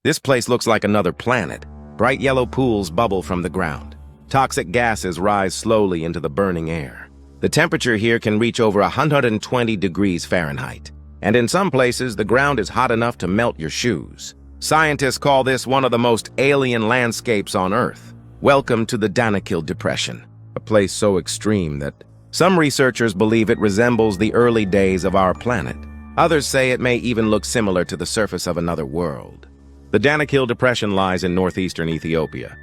This place looks like another planet. Bright yellow pools bubble from the ground. Toxic gases rise slowly into the burning air. The temperature here can reach over 120 degrees Fahrenheit. And in some places, the ground is hot enough to melt your shoes. Scientists call this one of the most alien landscapes on Earth. Welcome to the Danakil Depression, a place so extreme that some researchers believe it resembles the early days of our planet. Others say it may even look similar to the surface of another world. The Danakil Depression lies in northeastern Ethiopia.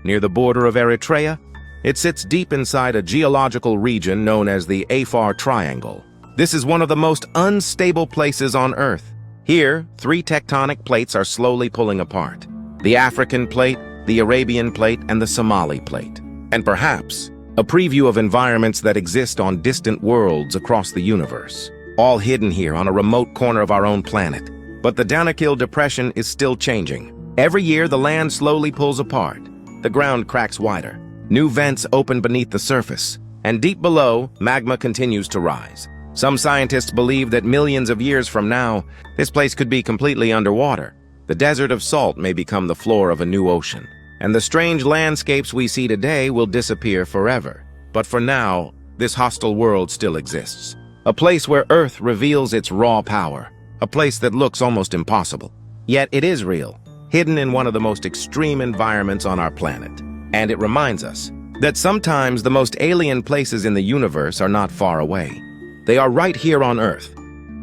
Near the border of Eritrea, it sits deep inside a geological region known as the Afar Triangle. This is one of the most unstable places on Earth. Here, three tectonic plates are slowly pulling apart: the African plate, the Arabian plate, and the Somali plate. And perhaps a preview of environments that exist on distant worlds across the universe, all hidden here on a remote corner of our own planet. But the Danakil Depression is still changing. Every year, the land slowly pulls apart. The ground cracks wider. New vents open beneath the surface. And deep below, magma continues to rise. Some scientists believe that millions of years from now, this place could be completely underwater. The desert of salt may become the floor of a new ocean. And the strange landscapes we see today will disappear forever. But for now, this hostile world still exists. A place where Earth reveals its raw power. A place that looks almost impossible. Yet it is real, hidden in one of the most extreme environments on our planet. And it reminds us that sometimes the most alien places in the universe are not far away. They are right here on Earth.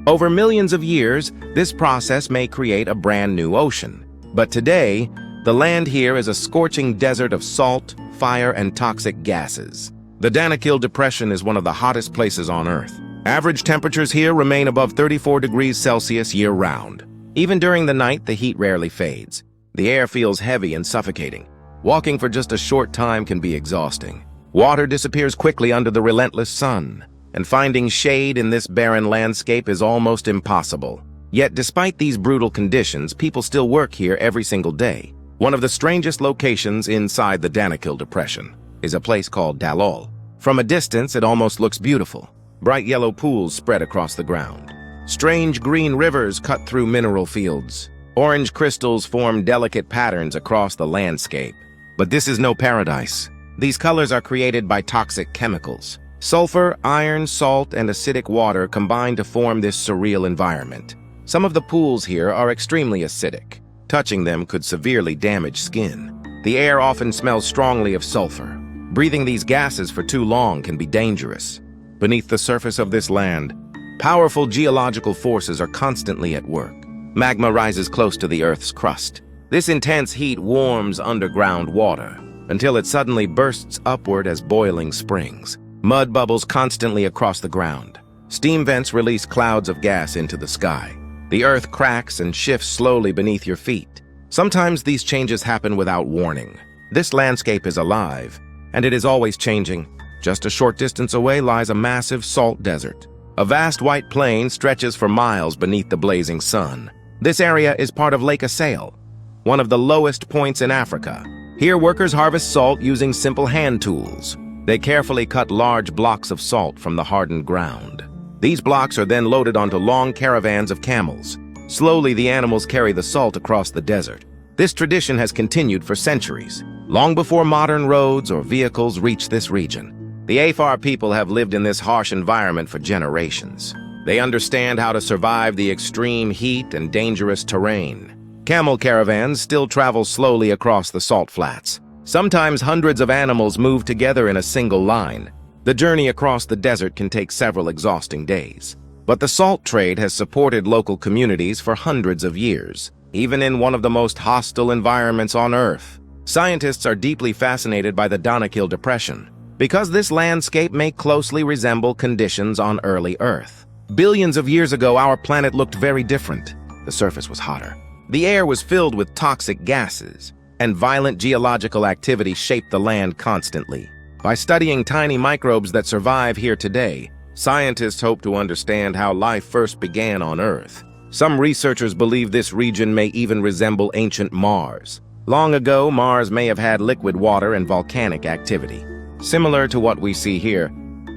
Over millions of years, this process may create a brand new ocean. But today, the land here is a scorching desert of salt, fire, and toxic gases. The Danakil Depression is one of the hottest places on Earth. Average temperatures here remain above 34 degrees Celsius year-round. Even during the night, the heat rarely fades. The air feels heavy and suffocating. Walking for just a short time can be exhausting. Water disappears quickly under the relentless sun, and finding shade in this barren landscape is almost impossible. Yet despite these brutal conditions, people still work here every single day. One of the strangest locations inside the Danakil Depression is a place called Dalol. From a distance, it almost looks beautiful. Bright yellow pools spread across the ground. Strange green rivers cut through mineral fields. Orange crystals form delicate patterns across the landscape. But this is no paradise. These colors are created by toxic chemicals. Sulfur, iron, salt, and acidic water combine to form this surreal environment. Some of the pools here are extremely acidic. Touching them could severely damage skin. The air often smells strongly of sulfur. Breathing these gases for too long can be dangerous. Beneath the surface of this land, powerful geological forces are constantly at work. Magma rises close to the Earth's crust. This intense heat warms underground water until it suddenly bursts upward as boiling springs. Mud bubbles constantly across the ground. Steam vents release clouds of gas into the sky. The Earth cracks and shifts slowly beneath your feet. Sometimes these changes happen without warning. This landscape is alive, and it is always changing. Just a short distance away lies a massive salt desert. A vast white plain stretches for miles beneath the blazing sun. This area is part of Lake Asale, one of the lowest points in Africa. Here workers harvest salt using simple hand tools. They carefully cut large blocks of salt from the hardened ground. These blocks are then loaded onto long caravans of camels. Slowly, the animals carry the salt across the desert. This tradition has continued for centuries, long before modern roads or vehicles reached this region. The Afar people have lived in this harsh environment for generations. They understand how to survive the extreme heat and dangerous terrain. Camel caravans still travel slowly across the salt flats. Sometimes hundreds of animals move together in a single line. The journey across the desert can take several exhausting days. But the salt trade has supported local communities for hundreds of years, even in one of the most hostile environments on Earth. Scientists are deeply fascinated by the Danakil Depression, because this landscape may closely resemble conditions on early Earth. Billions of years ago, our planet looked very different. The surface was hotter. The air was filled with toxic gases, and violent geological activity shaped the land constantly. By studying tiny microbes that survive here today, scientists hope to understand how life first began on Earth. Some researchers believe this region may even resemble ancient Mars. Long ago, Mars may have had liquid water and volcanic activity. Similar to what we see here,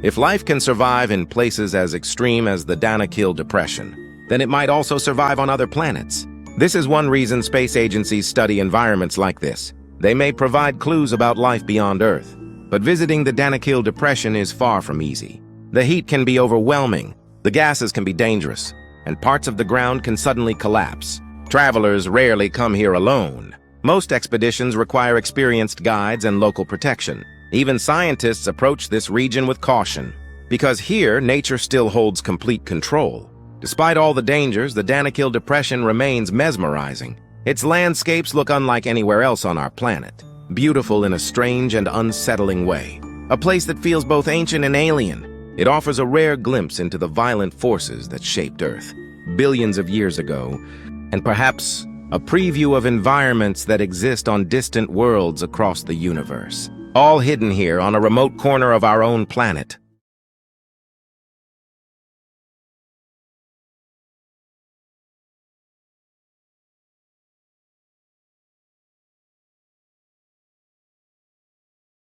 if life can survive in places as extreme as the Danakil Depression, then it might also survive on other planets. This is one reason space agencies study environments like this. They may provide clues about life beyond Earth, but visiting the Danakil Depression is far from easy. The heat can be overwhelming, the gases can be dangerous, and parts of the ground can suddenly collapse. Travelers rarely come here alone. Most expeditions require experienced guides and local protection. Even scientists approach this region with caution, because here nature still holds complete control. Despite all the dangers, the Danakil Depression remains mesmerizing. Its landscapes look unlike anywhere else on our planet, beautiful in a strange and unsettling way. A place that feels both ancient and alien. It offers a rare glimpse into the violent forces that shaped Earth billions of years ago, and perhaps a preview of environments that exist on distant worlds across the universe, all hidden here on a remote corner of our own planet.